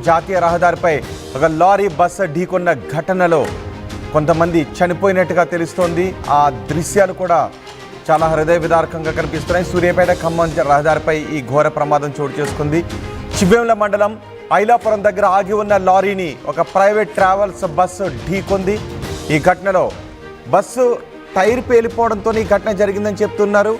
జాతీయ రహదారిపై ఒక లారీ బస్సు ఢీకొన్న ఘటనలో కొంతమంది చనిపోయినట్టుగా తెలుస్తోంది. ఆ దృశ్యాలు కూడా చాలా హృదయ విదారకంగా కనిపిస్తున్నాయి. సూర్యాపేట ఖమ్మం రహదారిపై ఈ ఘోర ప్రమాదం చోటు చేసుకుంది. చివ్వేంల మండలం ఐలాపురం దగ్గర ఆగి ఉన్న లారీని ఒక ప్రైవేట్ ట్రావెల్స్ బస్సు ఢీకొంది. ఈ ఘటనలో బస్సు టైర్ పేలిపోవడంతో ఈ ఘటన జరిగిందని చెప్తున్నారు.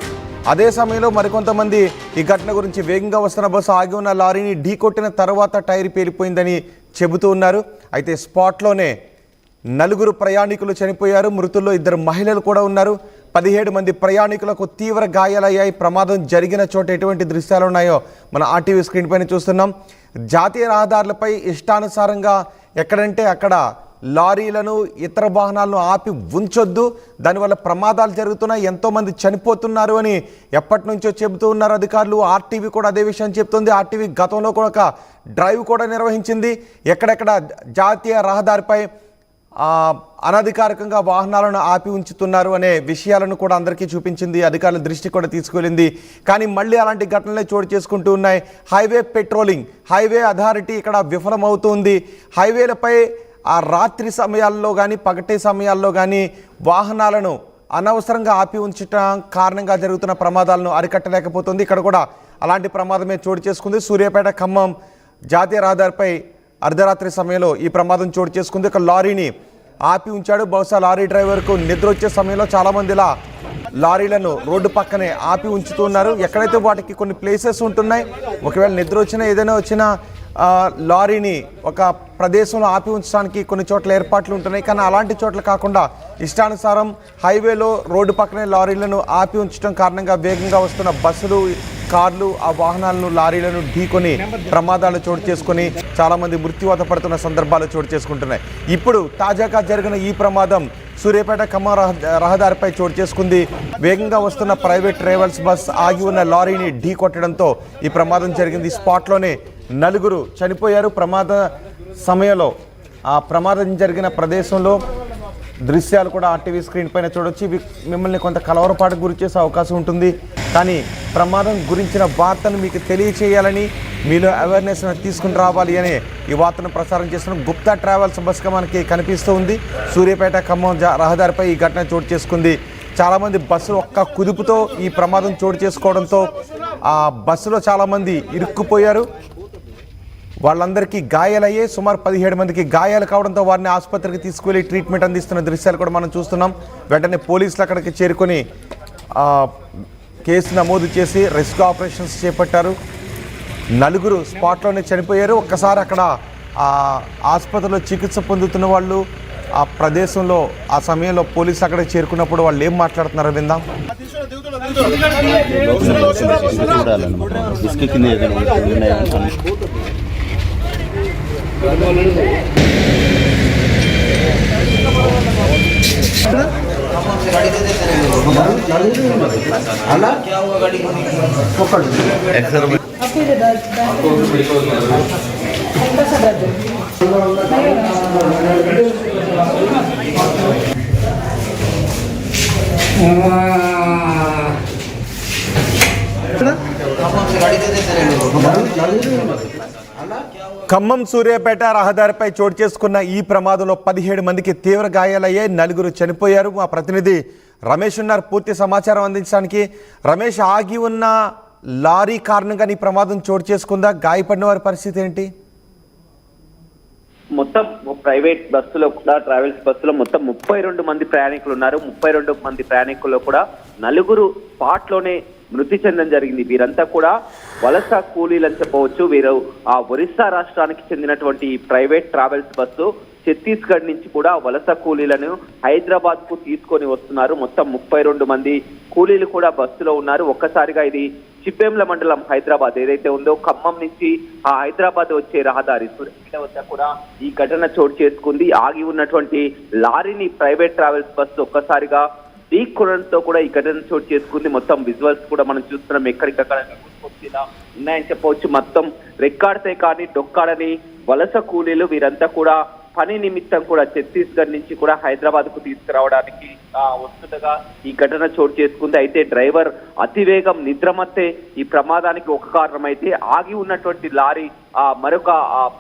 అదే సమయంలో మరికొంతమంది ఈ ఘటన గురించి వేగంగా వస్తున్న బస్సు ఆగి ఉన్న లారీని ఢీకొట్టిన తర్వాత టైర్ పేలిపోయిందని చెబుతూ ఉన్నారు. అయితే స్పాట్లోనే 4 ప్రయాణికులు చనిపోయారు. మృతుల్లో 2 మహిళలు కూడా ఉన్నారు. 17 మంది ప్రయాణికులకు తీవ్ర గాయాలయ్యాయి. ప్రమాదం జరిగిన చోట ఎటువంటి దృశ్యాలు ఉన్నాయో మన ఆర్టీవీ స్క్రీన్ పైన చూస్తున్నాం. జాతీయ రహదారులపై ఇష్టానుసారంగా ఎక్కడంటే అక్కడ లారీలను ఇతర వాహనాలను ఆపి ఉంచొద్దు, దానివల్ల ప్రమాదాలు జరుగుతున్నాయి, ఎంతోమంది చనిపోతున్నారు అని ఎప్పటి నుంచో చెబుతూ ఉన్నారు అధికారులు. ఆర్టీవీ కూడా అదే విషయం చెప్తుంది. ఆర్టీవీ గతంలో కూడా ఒక డ్రైవ్ కూడా నిర్వహించింది. ఎక్కడెక్కడ జాతీయ రహదారిపై అనధికారికంగా వాహనాలను ఆపి ఉంచుతున్నారు అనే విషయాలను కూడా అందరికీ చూపించింది. అధికారుల దృష్టి కూడా తీసుకువెళ్ళింది. కానీ మళ్ళీ అలాంటి ఘటనలే చోటు చేసుకుంటూ ఉన్నాయి. హైవే పెట్రోలింగ్, హైవే అథారిటీ ఇక్కడ విఫలమవుతుంది. హైవేలపై ఆ రాత్రి సమయాల్లో కానీ పగటి సమయాల్లో కానీ వాహనాలను అనవసరంగా ఆపి ఉంచడం కారణంగా జరుగుతున్న ప్రమాదాలను అరికట్టలేకపోతుంది. ఇక్కడ కూడా అలాంటి ప్రమాదమే చోటు చేసుకుంది. సూర్యాపేట ఖమ్మం జాతీయ రహదారిపై అర్ధరాత్రి సమయంలో ఈ ప్రమాదం చోటు చేసుకుంది. ఒక లారీని ఆపి ఉంచాడు. బహుశా లారీ డ్రైవర్కు నిద్ర వచ్చే సమయంలో చాలామంది ఇలా లారీలను రోడ్డు పక్కనే ఆపి ఉంచుతున్నారు. ఎక్కడైతే వాటికి కొన్ని ప్లేసెస్ ఉంటున్నాయి, ఒకవేళ నిద్ర వచ్చినా ఏదైనా వచ్చినా లారీని ఒక ప్రదేశంలో ఆపి ఉంచడానికి కొన్ని చోట్ల ఏర్పాట్లు ఉంటున్నాయి. కానీ అలాంటి చోట్ల కాకుండా ఇష్టానుసారం హైవేలో రోడ్డు పక్కనే లారీలను ఆపి ఉంచడం కారణంగా వేగంగా వస్తున్న బస్సులు, కార్లు, ఆ వాహనాలను, లారీలను ఢీకొని ప్రమాదాలు చోటు చేసుకొని చాలామంది మృత్యువాత పడుతున్న సందర్భాలు చోటు చేసుకుంటున్నాయి. ఇప్పుడు తాజాగా జరిగిన ఈ ప్రమాదం సూర్యాపేట ఖమ్మం రహదారిపై చోటు చేసుకుంది. వేగంగా వస్తున్న ప్రైవేట్ ట్రావెల్స్ బస్ ఆగి ఉన్న లారీని ఢీ కొట్టడంతో ఈ ప్రమాదం జరిగింది. స్పాట్లోనే 4 చనిపోయారు. ప్రమాద సమయంలో ఆ ప్రమాదం జరిగిన ప్రదేశంలో దృశ్యాలు కూడా ఆర్టీవీ స్క్రీన్ పైన చూడొచ్చు. ఇవి మిమ్మల్ని కొంత కలవరపాటుకు గురి చేసే అవకాశం ఉంటుంది. కానీ ప్రమాదం గురించిన వార్తను మీకు తెలియచేయాలని, మీలో అవేర్నెస్ తీసుకుని రావాలి అనే ఈ వార్తను ప్రసారం చేస్తున్న గుప్తా ట్రావెల్స్ బస్గా మనకి కనిపిస్తూ ఉంది. సూర్యాపేట ఖమ్మం రహదారిపై ఈ ఘటన చోటు చేసుకుంది. చాలామంది బస్సులు ఒక్క కుదుపుతో ఈ ప్రమాదం చోటు చేసుకోవడంతో ఆ బస్సులో చాలామంది ఇరుక్కుపోయారు. వాళ్ళందరికీ గాయాలయ్యే, సుమారు 17 మందికి గాయాలు కావడంతో వారిని ఆసుపత్రికి తీసుకువెళ్ళి ట్రీట్మెంట్ అందిస్తున్న దృశ్యాలు కూడా మనం చూస్తున్నాం. వెంటనే పోలీసులు అక్కడికి చేరుకొని కేసు నమోదు చేసి రెస్క్యూ ఆపరేషన్స్ చేపట్టారు. 4 స్పాట్లోనే చనిపోయారు. ఒక్కసారి అక్కడ ఆసుపత్రిలో చికిత్స పొందుతున్న వాళ్ళు ఆ ప్రదేశంలో ఆ సమయంలో పోలీసులు అక్కడికి చేరుకున్నప్పుడు వాళ్ళు ఏం మాట్లాడుతున్నారో విందాం. ఖమ్మం సూర్యాపేట రహదారిపై చోటు చేసుకున్న ఈ ప్రమాదంలో 17 మందికి తీవ్ర గాయాలయ్యాయి. 4 చనిపోయారు. మా ప్రతినిధి రమేష్ ఉన్నారు పూర్తి సమాచారం అందించడానికి. రమేష్, ఆగి ఉన్న లారీ కారణంగా ఈ ప్రమాదం చోటు చేసుకుందా? గాయపడిన వారి పరిస్థితి ఏంటి? మొత్తం ప్రైవేట్ బస్సులో కూడా, ట్రావెల్స్ బస్సులో మొత్తం 32 మంది ప్రయాణికులు ఉన్నారు. 32 మంది ప్రయాణికుల్లో కూడా 4 స్పాట్లోనే మృతి చెందడం జరిగింది. వీరంతా కూడా వలస కూలీలని చెప్పవచ్చు. వీరు ఆ ఒరిస్సా రాష్ట్రానికి చెందినటువంటి ప్రైవేట్ ట్రావెల్స్ బస్సు ఛత్తీస్గఢ్ నుంచి కూడా వలస కూలీలను హైదరాబాద్ కు తీసుకొని వస్తున్నారు. మొత్తం 32 మంది కూలీలు కూడా బస్సులో ఉన్నారు. ఒక్కసారిగా ఇది చివ్వేంల మండలం హైదరాబాద్ ఏదైతే ఉందో, ఖమ్మం నుంచి ఆ హైదరాబాద్ వచ్చే రహదారి సూర్యాపేట వద్ద కూడా ఈ ఘటన చోటు చేసుకుంది. ఆగి ఉన్నటువంటి లారీని ప్రైవేట్ ట్రావెల్స్ బస్సు ఒక్కసారిగా ఢీకొనడంతో కూడా ఈ ఘటన చోటు చేసుకుంది. మొత్తం విజువల్స్ కూడా మనం చూస్తున్నాం. ఎక్కడికక్కడ ఉన్నాయని చెప్పవచ్చు. మొత్తం రెక్కాడితే కానీ డొక్కాడని వలస కూలీలు వీరంతా కూడా పని నిమిత్తం కూడా ఛత్తీస్గఢ్ నుంచి కూడా హైదరాబాద్ కు తీసుకురావడానికి వస్తుండగా ఈ ఘటన చోటు చేసుకుంది. అయితే డ్రైవర్ అతివేగం నిద్రమత్తే ఈ ప్రమాదానికి ఒక కారణం అయితే ఆగి ఉన్నటువంటి లారీ మరొక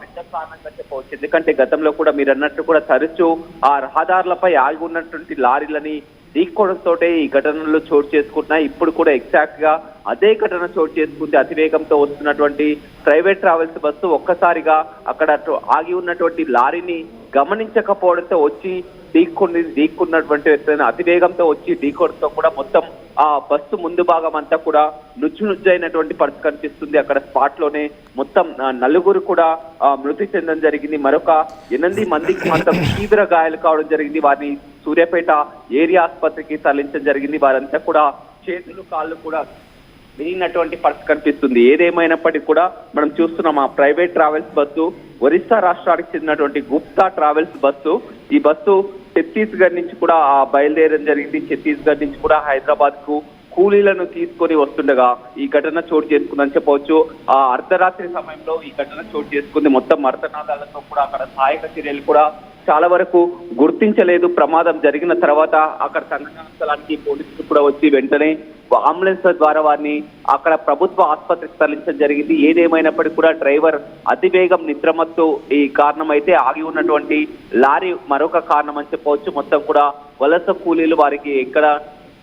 పెద్ద కారణంగా చెప్పవచ్చు. ఎందుకంటే గతంలో కూడా మీరు అన్నట్టు కూడా తరచూ ఆ రహదారులపై ఆగి ఉన్నటువంటి లారీలని ఢీకోవడంతో ఈ ఘటనలు చోటు చేసుకుంటున్నాయి. ఇప్పుడు కూడా ఎగ్జాక్ట్ గా అదే ఘటన చోటు చేసుకుంది. అతివేగంతో వస్తున్నటువంటి ప్రైవేట్ ట్రావెల్స్ బస్సు ఒక్కసారిగా అక్కడ ఆగి ఉన్నటువంటి లారీని గమనించకపోవడంతో వచ్చి ఢీక్కున్నటువంటి వ్యక్తులను అతివేగంతో వచ్చి ఢీకోవడంతో కూడా మొత్తం ఆ బస్సు ముందు భాగం అంతా కూడా నుజ్జైనటువంటి పరిస్థితి కనిపిస్తుంది. అక్కడ స్పాట్ లోనే మొత్తం నలుగురు కూడా మృతి చెందడం జరిగింది. మరొక 8 మందికి మాత్రం తీవ్ర గాయాలు కావడం జరిగింది. వారిని సూర్యాపేట ఏరియా ఆసుపత్రికి తరలించడం జరిగింది. వారంతా కూడా చేతులు కాళ్ళు కూడా విరిగినటువంటి పరిస్థితి కనిపిస్తుంది. ఏదేమైనప్పటికీ కూడా మనం చూస్తున్నాం ఆ ప్రైవేట్ ట్రావెల్స్ బస్సు ఒరిస్సా రాష్ట్రానికి చెందినటువంటి గుప్తా ట్రావెల్స్ బస్సు. ఈ బస్సు ఛత్తీస్గఢ్ నుంచి కూడా బయలుదేరడం జరిగింది. ఛత్తీస్గఢ్ నుంచి కూడా హైదరాబాద్ కు కూలీలను తీసుకొని వస్తుండగా ఈ ఘటన చోటు చేసుకుందని చెప్పవచ్చు. అర్ధరాత్రి సమయంలో ఈ ఘటన చోటు చేసుకుంది. మొత్తం అర్థనాదాలతో కూడా అక్కడ సహాయక చర్యలు కూడా చాలా వరకు గుర్తించలేదు. ప్రమాదం జరిగిన తర్వాత అక్కడ సంఘటన స్థలానికి పోలీసులు కూడా వచ్చి వెంటనే అంబులెన్స్ ద్వారా వారిని అక్కడ ప్రభుత్వ ఆసుపత్రికి తరలించడం జరిగింది. ఏదేమైనప్పటికీ కూడా డ్రైవర్ అతివేగం నిద్రమత్తు ఈ కారణం అయితే ఆగి ఉన్నటువంటి లారీ మరొక కారణం అని చెప్పవచ్చు. మొత్తం కూడా వలస కూలీలు వారికి ఎక్కడ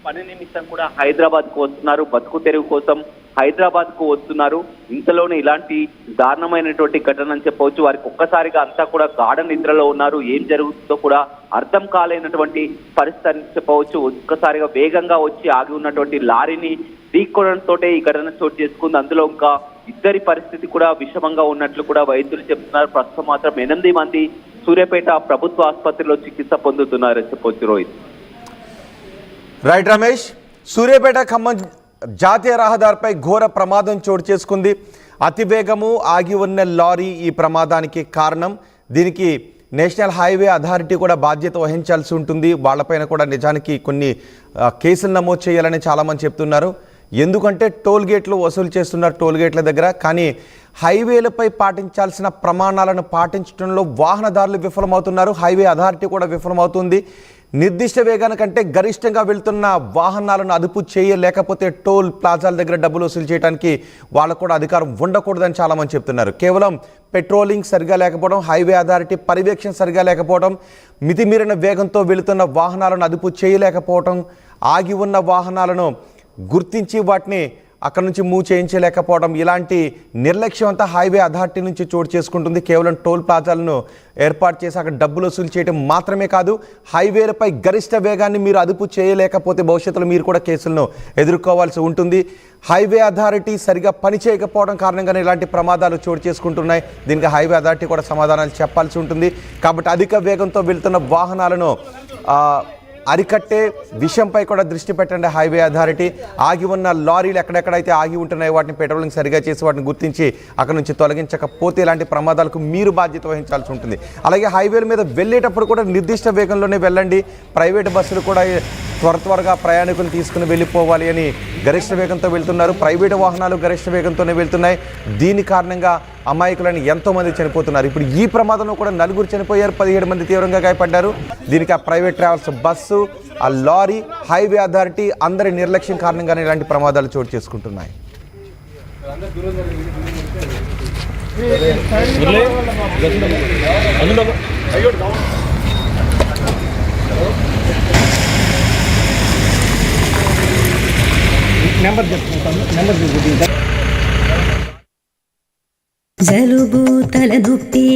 పని నిమిత్తం కూడా హైదరాబాద్ కు వస్తున్నారు, బతుకు తెరువు కోసం హైదరాబాద్ కు వస్తున్నారు. ఇంతలోనే ఇలాంటి దారుణమైనటువంటి ఘటన అని చెప్పవచ్చు. వారికి ఒక్కసారిగా అంతా కూడా గాఢ నిద్రలో ఉన్నారు. ఏం జరుగుతుందో కూడా అర్థం కాలేనటువంటి పరిస్థితి అని చెప్పవచ్చు. ఒక్కసారిగా వేగంగా వచ్చి ఆగి ఉన్నటువంటి లారీని ఢీకొనడంతో ఈ ఘటన చోటు చేసుకుంది. అందులో ఇంకా ఇద్దరి పరిస్థితి కూడా విషమంగా ఉన్నట్లు కూడా వైద్యులు చెప్తున్నారు. ప్రస్తుతం మాత్రం 8 మంది సూర్యాపేట ప్రభుత్వ ఆసుపత్రిలో చికిత్స పొందుతున్నారని చెప్పవచ్చు. రోహిత్. రైట్ రమేష్, సూర్యాపేట ఖమ్మం జాతీయ రహదారిపై ఘోర ప్రమాదం చోటు చేసుకుంది. అతివేగము ఆగి ఉన్న లారీ ఈ ప్రమాదానికి కారణం. దీనికి నేషనల్ హైవే అథారిటీ కూడా బాధ్యత వహించాల్సి ఉంటుంది. వాళ్ళపైన కూడా నిజానికి కొన్ని కేసులు నమోదు చేయాలని చాలామంది చెప్తున్నారు. ఎందుకంటే టోల్ గేట్లు వసూలు చేస్తున్నారు టోల్ గేట్ల దగ్గర. కానీ హైవేలపై పాటించాల్సిన ప్రమాణాలను పాటించడంలో వాహనదారులు విఫలమవుతున్నారు. హైవే అథారిటీ కూడా విఫలమవుతుంది. నిర్దిష్ట వేగానికంటే గరిష్టంగా వెళ్తున్న వాహనాలను అదుపు చేయలేకపోతే టోల్ ప్లాజాల దగ్గర డబ్బులు వసూలు చేయడానికి వాళ్ళకు కూడా అధికారం ఉండకూడదని చాలామంది చెప్తున్నారు. కేవలం పెట్రోలింగ్ సరిగా లేకపోవడం, హైవే అథారిటీ పర్యవేక్షణ సరిగా లేకపోవడం, మితిమీరిన వేగంతో వెళుతున్న వాహనాలను అదుపు చేయలేకపోవడం, ఆగి ఉన్న వాహనాలను గుర్తించి వాటిని అక్కడ నుంచి మూవ్ చేయించలేకపోవడం, ఇలాంటి నిర్లక్ష్యం అంతా హైవే అథారిటీ నుంచి చోటు చేసుకుంటుంది. కేవలం టోల్ ప్లాజాలను ఏర్పాటు చేసి అక్కడ డబ్బులు వసూలు చేయడం మాత్రమే కాదు, హైవేలపై గరిష్ట వేగాన్ని మీరు అదుపు చేయలేకపోతే భవిష్యత్తులో మీరు కూడా కేసులను ఎదుర్కోవాల్సి ఉంటుంది. హైవే అథారిటీ సరిగా పని చేయకపోవడం కారణంగానే ఇలాంటి ప్రమాదాలు చోటు చేసుకుంటున్నాయి. దీనికి హైవే అథారిటీ కూడా సమాధానాలు చెప్పాల్సి ఉంటుంది. కాబట్టి అధిక వేగంతో వెళ్తున్న వాహనాలను అరికట్టే విషయంపై కూడా దృష్టి పెట్టండి హైవే అథారిటీ. ఆగి ఉన్న లారీలు ఎక్కడెక్కడైతే ఆగి ఉంటున్నాయో వాటిని పెట్రోలింగ్ సరిగా చేసి వాటిని గుర్తించి అక్కడ నుంచి తొలగించకపోతే ఇలాంటి ప్రమాదాలకు మీరు బాధ్యత వహించాల్సి ఉంటుంది. అలాగే హైవేల మీద వెళ్ళేటప్పుడు కూడా నిర్దిష్ట వేగంలోనే వెళ్ళండి. ప్రైవేట్ బస్సులు కూడా త్వరగా ప్రయాణికులు తీసుకుని వెళ్ళిపోవాలి అని గరిష్ట వేగంతో వెళ్తున్నారు. ప్రైవేటు వాహనాలు గరిష్ట వేగంతోనే వెళ్తున్నాయి. దీని కారణంగా అమాయకులను ఎంతోమంది చనిపోతున్నారు. ఇప్పుడు ఈ ప్రమాదంలో కూడా 4 చనిపోయారు, 17 మంది తీవ్రంగా గాయపడ్డారు. దీనికి ఆ ప్రైవేట్ ట్రావెల్స్ బస్సు, ఆ లారీ, హైవే అథారిటీ అందరి నిర్లక్ష్యం కారణంగానే ఇలాంటి ప్రమాదాలు చోటు చేసుకుంటున్నాయి. జలుబు తలనొప్పి